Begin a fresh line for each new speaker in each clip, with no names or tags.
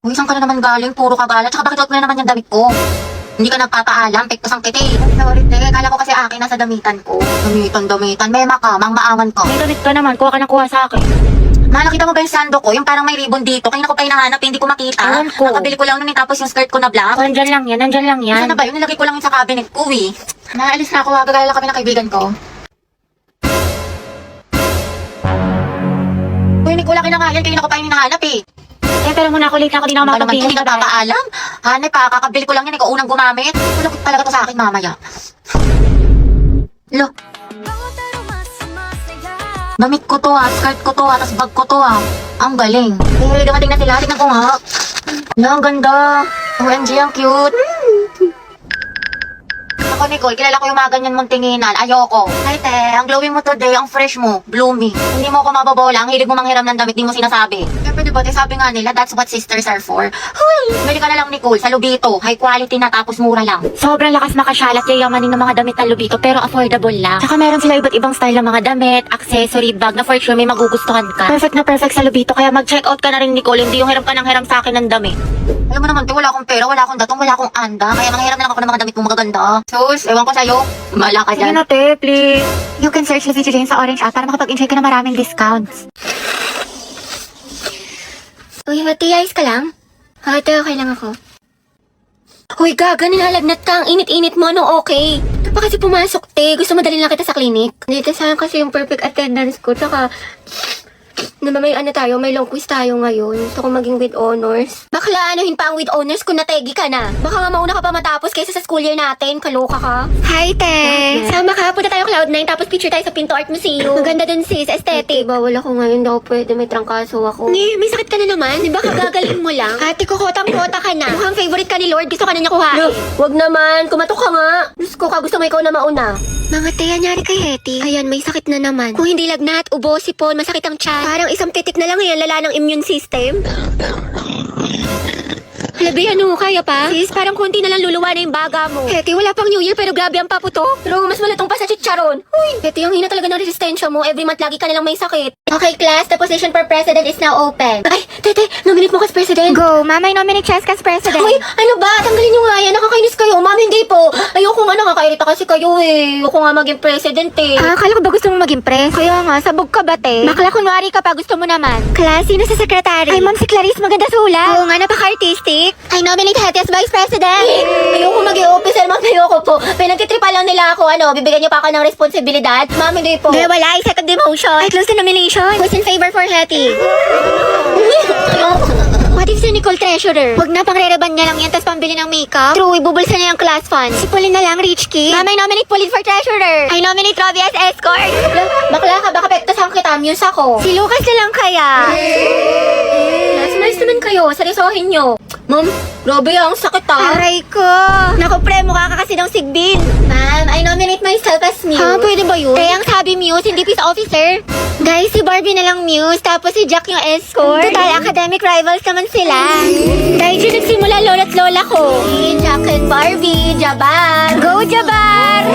Uy, saan ka na naman galing? Puro ka galat. Tsaka bakit huwag mo na naman yung damit ko? Hindi ka nagpapaalam, pektos ang kiti. Sorry, te. Kala ko kasi akin nasa damitan ko. Damitan. Mema ka, mang-maawan ko.
May damit ka naman, kuha ka ng kuha sa akin.
Ma, nakita mo ba yung sando ko? Yung parang may ribbon dito. Kaya ko pa hinahanap, hindi ko makita.
Ewan ko.
Nakabili ko lang nun tapos yung skirt ko na black.
Nandyan lang yan.
Saan na ba yun? Nilagay ko lang yun sa cabinet ko eh. Naalis na ako, gagala kami ng kaibigan ko. Uy, Nick, wala kinangayan. Kayo na ko pa yung hinahanap eh.
Pero muna ako, late na ako, di na ako
Ano naman,
makapagpihis.
hindi ka papaalam? Hanep pa, kakabili ko lang yan. Ikaw unang gumamit. Malapit talaga to sa akin mamaya. Lo. Damit ko to skirt ko to tas bag ko to Ang galing. Eh, dumating na sila. Tignan ko nga. Ala, ang ganda. OMG, ang cute. Ako, Nicole, kilala ko yung mga ganyan mong tinginan. Ayoko. Ay, te, ang glowing mo today, ang fresh mo, blooming. Hindi mo ako mababola, ang hilig mo manghiram ng damit, di mo sinasabi. Siyempre, diba, te, sabi nga nila, that's what sisters are for. Huy! Bili ka na lang, Nicole, sa Lubito. High quality na, tapos mura lang.
Sobrang lakas makasyalat, yayamanin ng mga damit na Lubito, pero affordable lang. Saka meron sila iba't ibang style ng mga damit, accessory, bag na for sure may magugustuhan ka. Perfect na perfect sa Lubito, kaya mag-check out ka na rin, Nicole, hindi yung hiram ka ng hiram sa akin ng damit.
Alam mo naman, te, wala akong pera, wala akong datong, wala akong anda. Kaya manghiram na lang ako ng mga damit mong magaganda. Sus, ewan ko sa'yo. Mala ka
Sige
dyan.
na, te, please. You can search Luigi Jane sa Orange app para makapag-enjoy ka na maraming discounts.
Uy, Hati, ayos ka lang? Hati, okay lang ako. Uy, gaga, nilalagnat ka. Ang init-init mo, ano okay? Ito pa kasi pumasok, te. Gusto mo dalhin lang kita sa clinic? Dito sayang kasi yung perfect attendance ko. Tsaka, naman may may long quiz tayo ngayon. Gusto ko maging with honors. Bakla, anuhin pa ang with honors kung nategi ka na. Baka nga mauna ka pa matapos kaysa sa school year natin. Kaloka ka. Hi, te. Sama ka. Punta tayo Cloud9 tapos picture tayo sa Pinto Art Museum. Maganda dun sis. Aesthetic. Bawal ako ngayon. Daw pwede. May trangkaso ako. May sakit ka na naman. Di ba kagagaling mo lang? Ate ko, kotang-kota ka na. Mukhang favorite ka ni Lord. Gusto ka na niya kuhain. Wag naman. Kumatok ka nga. Diyos ko ka. Gusto mo ikaw na mauna. Mga te, anyari kay Hetty. Ayan, may sakit na naman. Kung hindi lagnat, ubo, sipon, masakit ang tiyan. Parang isang titik na lang yan, lala ng immune system. Halabi, ano, kaya pa? Sis, parang konti na lang luluwa na yung baga mo. Hetty, wala pang New Year pero grabe ang paputo. Pero mas malatong pa sa chicharon. Uy, Hetty, ang hina talaga ng resistensya mo. Every month lagi ka nalang may sakit. Okay, class, the position for president is now open. Ay, tete, nominate mo kas president.
Go, mamay nominate Chess as president.
Uy, ano ba? Tanggalin nyo nga yan. Nakakainis kayo. Ma'am, hindi po. Ayoko nga nakakairita kasi kayo eh. Ayoko nga maging president eh.
Akala ko ba gusto mo maging press? Kaya nga, sabog ka ba, te? Bakla, kunwari ka pa, gusto mo naman. Class, sino sa secretary? Ay, ma'am, si Clarice, maganda sulat. Oo nga, napaka-artistic.
I nominate Hetty as vice president. Ayoko maging officer, ma'am. Ayoko po. Pinagtitripa lang nila ako. Ano, bibigyan niyo pa ako ng responsibilidad? Ma'am, hindi po.
Hindi, wala. I-second demotion. I close the nomination.
Who's in favor for Hetty? What if si Nicole treasurer?
Huwag na, pang-rereban niya lang yan, tapos pambili ng makeup.
True, ibubulsa niya yung class fund.
Si Pauline na lang, rich kid.
Ma'am, I nominate Pauline for treasurer.
I nominate Robbie as escort.
Bakla ka, baka pektasan kita. Muse ako.
Si Lucas na lang kaya.
Nice naman kayo. Seryosohin nyo. Ma'am, grabe ang sakit
Aray ko. Naku, pre, mukha ka kasi ng sigbin.
Ma'am, I nominate myself as Muse.
Ha, pwede ba yun? Kaya ang sabi Muse, hindi peace officer. Guys, si Barbie na lang Muse, tapos si Jack yung escort. Total, academic rivals naman sila.
Dahil dyan nagsimula lola't lola ko. Jack and Barbie, Jabar.
Go, Jabar!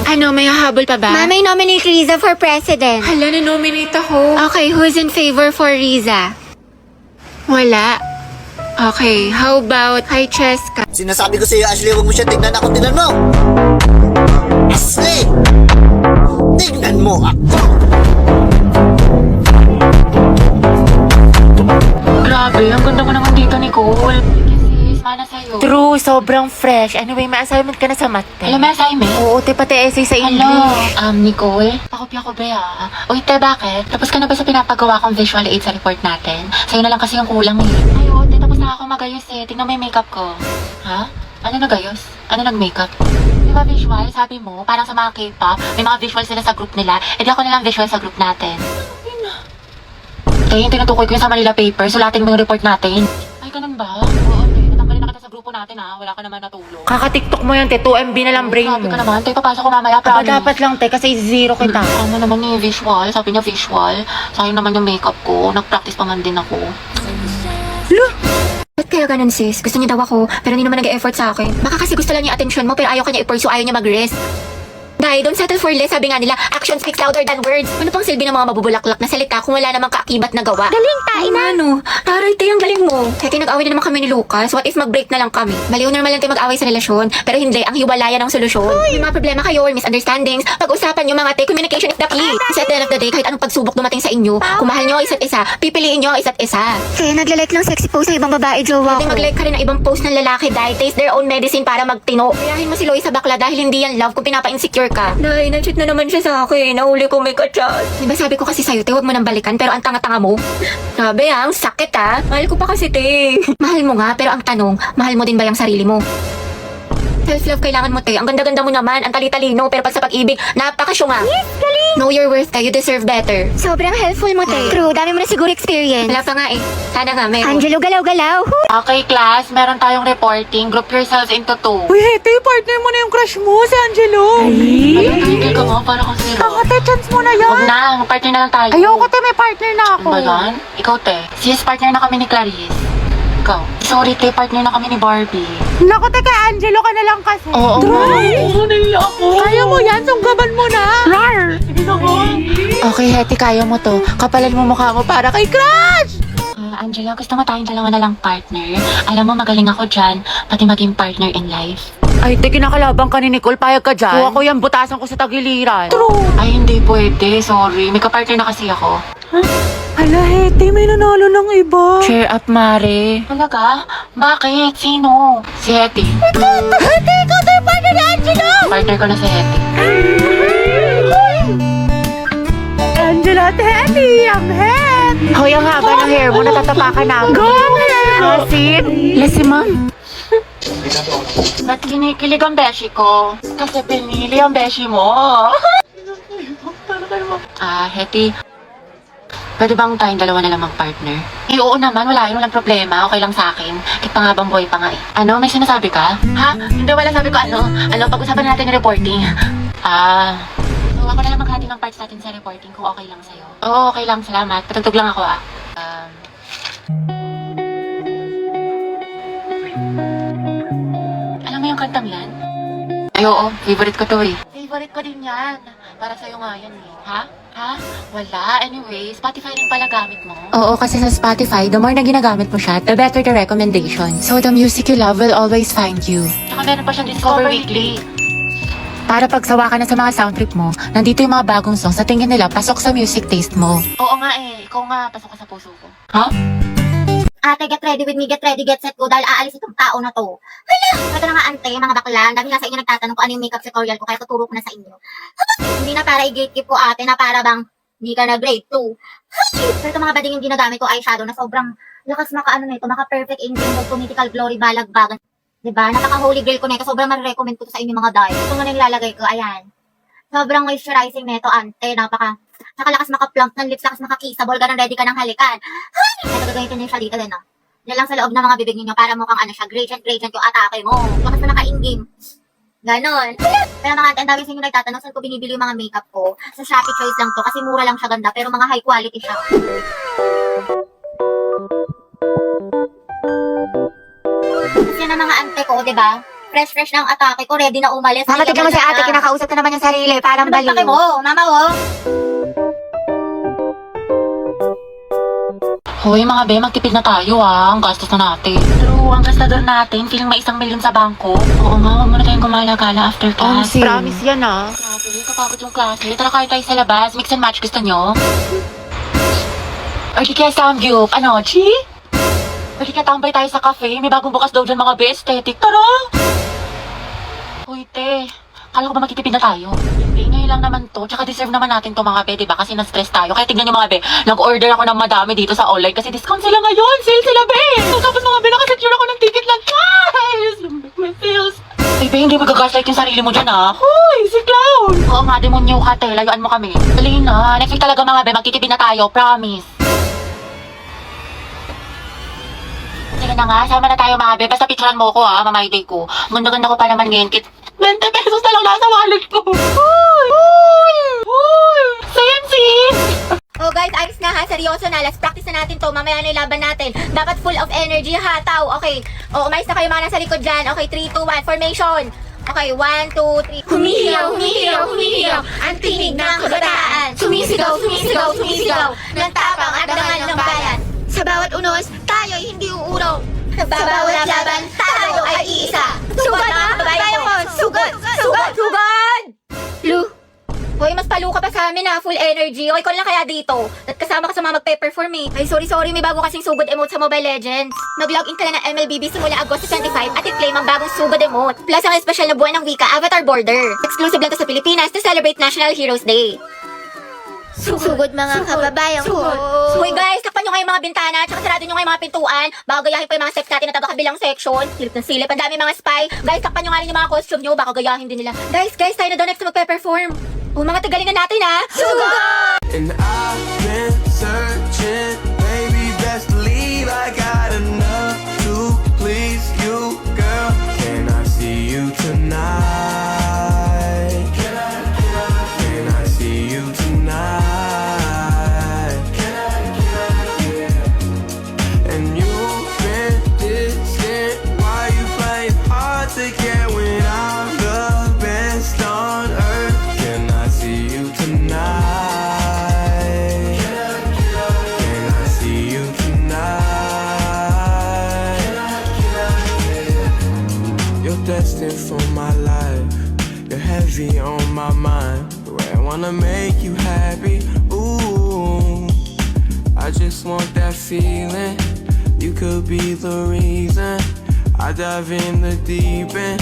Ano, may hahabol pa ba? Mama, nominate Riza for president.
Hala, na-nominate ako.
Okay, who's in favor for Riza?
Wala. Okay, how about kay Cheska?
Sinasabi ko sa iyo, Ashley, huwag mo siya tignan ako, tignan mo! Ashley! Tignan mo ako!
Grabe, ang ganda mo naman dito, Nicole. Sis, mana sa'yo.
True, sobrang fresh. Anyway, may assignment ka na sa math.
Alam mo, assignment?
Oo, te, pati essay sa
Hello,
English.
Nicole? Pakopya ko ba Uy, te, bakit? Tapos ka na ba sa pinapagawa kong visual aid sa report natin? Sa'yo na lang kasi yung kulang eh. Ay, oo, te, tapos na ako magayos eh. Tingnan mo yung makeup ko. Ha? Ano nagayos? Ano nag-makeup? Di ba visual? Sabi mo, parang sa mga K-pop, may mga visual sila sa group nila. Eh di ako nilang visual sa group natin. Te, yung tinutukoy ko yung sa Manila paper, sulatin mo yung report natin. Ay, ganun ba? Oo, te, natanggalin na kita sa grupo natin ha. Wala ka naman natulong.
Kaka-tiktok mo yan, te. 2 MB na lang brain
Sabi
mo.
ka naman, te, papasok ko mamaya,
Aba,
promise.
dapat lang, te, kasi zero kita.
Ano naman ni visual? Sabi niya visual. Sayang naman yung makeup ko. Nag-practice pa man din ako.
Ba't kaya ganun sis? Gusto niya daw ako, pero hindi naman nag-e-effort sa akin. Baka kasi gusto lang niya attention mo, pero ayaw kanya i-pursue, ayaw niya mag-rest. Dahil don't settle for less, sabi nga nila, action speaks louder than words. Ano pang silbi ng mga mabubulaklak na salita kung wala namang kaakibat na gawa?
Galing, tain na.
Ano? Tara Ay, te, ang galing mo. Kaya nag-away na naman kami ni Lucas. What if mag-break na lang kami? Baliw normal lang tayo mag-away sa relasyon. Pero hindi, ang hiwalayan ang solusyon. May mga problema kayo or misunderstandings. Pag-usapan nyo mga te, communication is the key. Kasi at the end of the day, kahit anong pagsubok dumating sa inyo, kung mahal nyo ang isa't isa, pipiliin nyo ang isa't isa.
Kaya nagla-like lang sexy post ng ibang babae, jowa
Pwede mag-like ka rin ng ibang post ng lalaki dahil taste their own medicine para magtino. Kayahin mo si Lois sa bakla dahil hindi yan love kung pinapa-insecure ka. Nay, na-cheat na naman siya sa akin. Nahuli ko may kachat. Diba sabi ko kasi sa'yo, te, huwag mo nang balikan pero ang tanga-tanga mo. Sabi ang sakit Mahal ko pa kasi, te. Mahal mo nga, pero ang tanong, mahal mo din ba yung sarili mo? Self-love kailangan mo, te. Ang ganda-ganda mo naman, ang tali-talino, pero pag sa pag-ibig, napakasyunga. Yes, galing! Know your worth, te. You deserve better.
Sobrang helpful mo, te. True, dami mo na siguro experience.
Wala pa nga eh. Sana nga, meron.
Angelo, galaw-galaw.
Okay, class. Meron tayong reporting. Group yourselves into 2.
Uy, Hete, partner mo na yung crush mo, si Angelo.
Ayun, tumigil ka mo. Para kang zero.
Ako, te, chance mo na
Huwag
yan.
na. Partner na lang tayo.
Ayoko, te, may partner na ako.
Ano ba yan? Ikaw, te. Sis, partner na kami ni Clarice. Ikaw. Sorry, te. Partner na kami ni Barbie.
Naku, te, kay Angelo ka na lang kasi.
Oo. Oo, naiiyak ako.
Kaya mo yan, sunggaban mo na. Rar!
Okay, Hetty, kaya mo to. Kapalan mo mukha mo para kay
Crush!
Angela, gusto mo tayong dalawa na lang partner? Alam mo, magaling ako dyan. Pati maging partner in life.
Ay, te, kinakalabang ka ni Nicole, payag ka dyan. Kuha ko yan, butasan ko sa tagiliran.
Ay, hindi pwede. Sorry. May kapartner na kasi ako.
Hala, Hete, may nanalo ng iba.
Cheer up, Mare. Talaga? Bakit? Sino? Si Hetty.
Hete, ikaw tayo partner ni Angelo!
Partner ko na si Hetty.
Angelo at Hete, ang head!
Hoy, ang haba ng hair mo. Natatapakan na.
Go, ang head!
Asin? Lesi, ma'am. Ba't kinikilig ang beshi ko? Kasi pinili ang beshi mo. Hetty. Pwede bang tayong dalawa na lang mag-partner? Eh, oo naman. Wala yun. Walang problema. Okay lang sa akin. Kahit pa nga bang boy pa nga eh. Ano? May sinasabi ka? Ha? Hindi, wala sabi ko ano. Ano, pag-usapan natin yung reporting. So ako na lang maghati ng parts natin sa reporting kung okay lang sa'yo. Oo, okay lang. Salamat. Patugtog lang ako Alam mo yung kantang yan? Ay, oo. Favorite ko to eh. Favorite ko din yan. Para sa'yo nga yan eh. Ha? Ha? Wala. Anyway, Spotify rin pala gamit mo. Oo, kasi sa Spotify, the more na ginagamit mo siya, the better the recommendation. So the music you love will always find you. Tsaka meron pa siyang Discover Weekly. Para pagsawa ka na sa mga sound trip mo, nandito yung mga bagong songs sa tingin nila pasok sa music taste mo. Oo nga eh. Ikaw nga, pasok ka sa puso ko. Ha?
Ate, get ready with me, get ready, get set go dahil aalis itong tao na to. Hala! Ito na nga ante, mga bakla. Ang dami nga sa inyo nagtatanong kung ano yung makeup tutorial ko kaya tuturo ko na sa inyo. Hindi na para i-gatekeep ko ate, na para bang hindi ka na grade 2. Pero ito mga bading yung ginagamit ko eyeshadow na sobrang lakas maka-ano nito, maka-perfect Indian gold political glory balagbagan. Diba? Napaka-holy grail ko na ito. Sobrang ma-recommend ko to sa inyo mga dahil. Ito nga na yung lalagay ko, ayan. Sobrang moisturizing nito ante, nakalakas maka-plump ng lips, lakas maka-kissable, ganun ready ka ng halikan. Ito gagamitin niyo siya dito din, no? Yan lang sa loob ng mga bibig niyo para mukhang ano siya, gradient yung atake mo. Lakas na naka-ingame. Ganon. Pero mga ante, ang dami sa inyo nagtatanong saan ko binibili yung mga makeup ko. Sa Shopee Choice lang to kasi mura lang siya ganda pero mga high quality siya. Kasi yan ang mga ante ko, diba? Fresh ng atake ko, ready na umalis.
Mama, tignan mo si ate, kinakausap na naman yung sarili. Parang baliw.
Bakit mo? Mama, oh.
Hoy, mga be, magtipid na tayo Ang gastos na natin. True, ang gastador natin, feeling may 1 million sa bangko. Oo nga, huwag muna tayong gumala-gala after class.
Promise yan, ah.
Grabe, kapagod yung klase. Tara kayo tayo sa labas. Mix and match, gusto nyo? Or di kaya Samgyup. Ano, Chi? Or di kaya tambay tayo sa cafe. May bagong bukas daw dyan mga be, aesthetic. Tara! Hoy, te. Kala ko ba magtitipid na tayo? Hindi, ngayon lang naman to. Tsaka deserve naman natin to mga be, diba? Kasi na-stress tayo. Kaya tignan nyo mga be, nag-order ako ng madami dito sa online kasi discount sila ngayon. Sale sila, be! So, tapos mga be, nakasecure ako ng ticket lang. Guys! May sales. Ay, be, hindi magagaslight yung sarili mo dyan, ha? Hoy, si Clown! Oo nga, demonyo ka, te. Layuan mo kami. Dali na. Next week talaga mga be, magtitipid na tayo. Promise. Sige na nga, sama na tayo mga be. Basta picturean mo ko, ha? Mamay day ko. Ganda-ganda ko pa naman ngayon. 20 pesos na lang nasa wallet ko. Hoy! Sensi!
Oh guys, ayos na ha. Seryoso na. Let's practice na natin to. Mamaya na ilaban natin. Dapat full of energy ha, tao. Okay. Oh, umayos na kayo mga nasa likod dyan. Okay, 3, 2, 1. Formation. Okay, 1, 2, 3. Humihiyaw. Ang tinig ng kabataan. Sumisigaw. Ng tapang at dangal ng bayan. Sa bawat unos, tayo
tayo'y hindi uurong. Sa bawat laban, tayo ay iisa. Sugod mga kababayan ko! Sugod! Sugod! Sugod! Lu, hoy, mas palo ka pa sa amin ha, full energy. Okay, ko lang kaya dito. At kasama ka sa mga magpe-perform eh. Ay, sorry, may bago kasing sugod emote sa Mobile Legends. Mag-login ka na ng MLBB simula Agosto 25 at i-claim ang bagong sugod emote. Plus ang espesyal na buwan ng wika, Avatar Border. Exclusive lang to sa Pilipinas to celebrate National Heroes Day. Sugod mga kababayan ko. Hoy guys, takpan nyo kayo mga bintana, tsaka sarado nyo kayo mga pintuan. Baka gayahin pa yung mga steps natin na taga-kabilang section. Silip ng silip, ang dami mga spy. Guys, takpan nyo nga rin yung mga costume nyo, baka gayahin din nila. Guys, tayo na daw next na magpe-perform. Oh, mga tagalingan natin ha. Sugod!
And I've been searching, baby, best believe I got enough to please you, girl. Can I see you tonight? Can I see you tonight? And you've been distant, why you playing hard to get when I'm the best on earth? Can I see you tonight? Can I see you tonight? You're destined for my life. You're heavy on my mind. The way I wanna make you happy. Ooh, I just want that feeling. You could be the reason I dive in the deep end.